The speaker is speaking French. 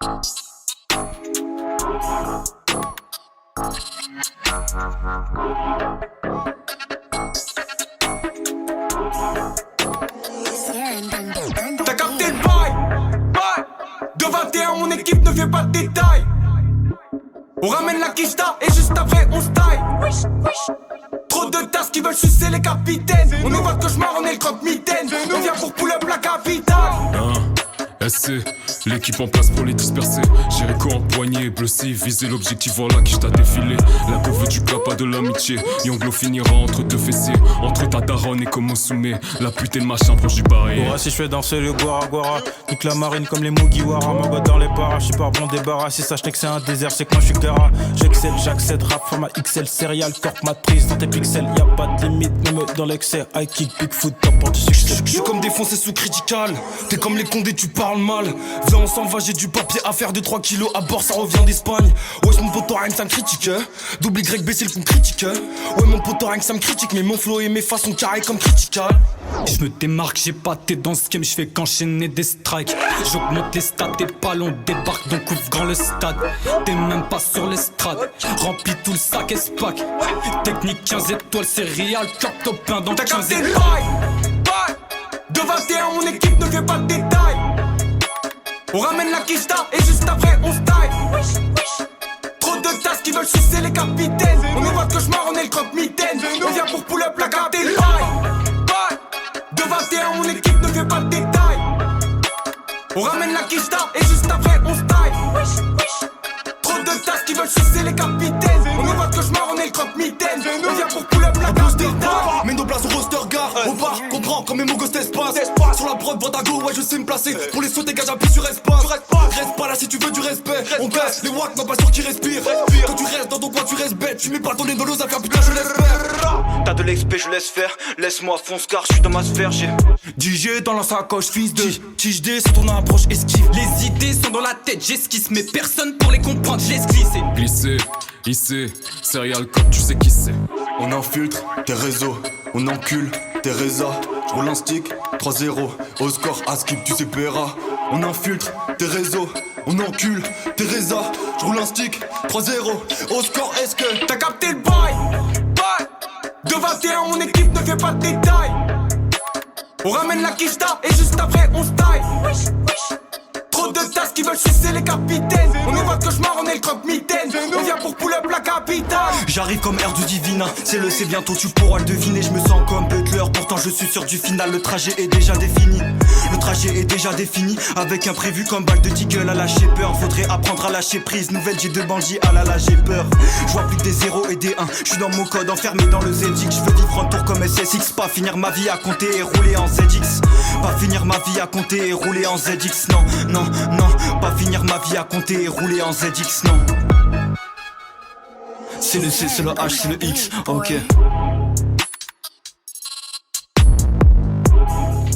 T'as capté le bail. De 21 mon équipe ne fait pas de détails. On ramène la quicheta et juste après on se taille. Trop de tasses qui veulent sucer les capitaines. On est pas de cauchemar, on est le croque-mitaine. On vient pour pull up la capitale. SC, l'équipe en place pour les disperser. J'ai co en poignée, bleu C, viser l'objectif, voilà qui t'a défilé. La peau veut du plat, pas de l'amitié. Yonglo finira entre deux fessiers, entre ta daronne et comme Osume. La pute et le machin proche du barré. Aura si je fais danser le guara guara. Nique la marine comme les Mugiwara. Ma boîte dans les paras, j'suis pas bon débarras. Si ça je que c'est un désert, c'est que moi j'suis Gara. J'excelle, j'accède, rap format XL, céréal, corp matrice dans tes pixels. Y'a pas de limite, même dans l'excès. High kick, big foot, top pour du succès. J'suis comme défoncé sous critical. T'es comme les condés, tu parles mal. Viens on s'en va, j'ai du papier à faire de 3 kilos à bord, ça revient d'Espagne. Wesh mon pote rien que ça me critique. Double Y c'est le qu'on critique. Ouais mon pote rien que ça me critique. Mais mon flow et mes façons carrées comme critical. Je me démarque, j'ai pas t'es dans ce game, je fais qu'enchaîner des strikes. J'augmente les stats, tes ballons débarquent, donc ouvre grand le stade. T'es même pas sur l'estrade, remplis tout le sac espac. Technique 15 étoiles, c'est réel, cœur top 1 dans 15 étoiles. De 21 mon équipe ne fait pas de détails. On ramène la quicheta et juste après on se taille. Trop de tasses qui veulent sucer les capitaines. On est pas de cauchemar, on est le croque-mitaine. On vient pour pull up la capitale. De 21 mon équipe ne fait pas de détails. On ramène la quicheta et juste après on se taille. Trop de tasses qui veulent sucer les capitaines. On est pas de cauchemar, on est le croque-mitaine. On vient pour pull up la capitale. Mets nos places au roster gare. Au bar, comprends quand mes mots ghost espace. Sur la prod, vente à go, ouais je sais me placer. Pour les sauts, dégage appuie sur espace. Reste pas là si tu veux du respect. On casse les wacks, non pas sûr qu'ils respirent. Quand tu restes dans ton coin, tu restes bête. Tu mets pas ton nez dans l'eau, ça fait putain, je l'espère. T'as de l'expé, je laisse faire. Laisse-moi fonce car je suis dans ma sphère. J'ai DJ dans la sacoche, fils de Tige D, c'est ton approche esquive. Les idées sont dans la tête, j'esquisse, mais personne pour les comprendre, je laisse glisser. Glisser, hisser, serial code, tu sais qui c'est. On infiltre tes réseaux, on encule tes résas. J'roule un stick, 3-0. Au score, à skip, tu sais paiera. On infiltre tes réseaux, on encule tes résas. J'roule un stick, 3-0. Au score, est-ce que t'as capté le bail? De 21 mon équipe ne fait pas de détails. On ramène la quicheta et juste après on se taille. Trop de tasses qui veulent sucer les capitaines. On est pas de cauchemar, on est le croque-mitaine. On vient pour pull up la capitale. J'arrive comme air du divin. C'est le c'est bientôt tu pourras le deviner. Je me sens comme Butler, pourtant je suis sûr du final. Le trajet est déjà défini. Le trajet est déjà défini. Avec un prévu comme balle de Deagle à lâcher peur. Faudrait apprendre à lâcher prise. Nouvelle j'ai 2 bandits à la j'ai peur. Je vois plus que des 0 et des 1. Je suis dans mon code enfermé dans le ZX. Je veux vivre un tour comme SSX. Pas finir ma vie à compter et rouler en ZX. Pas finir ma vie à compter et rouler en ZX. Non, non, non. Pas finir ma vie à compter et rouler en ZX. Non. C'est le C, c'est le H, c'est le X. Ok.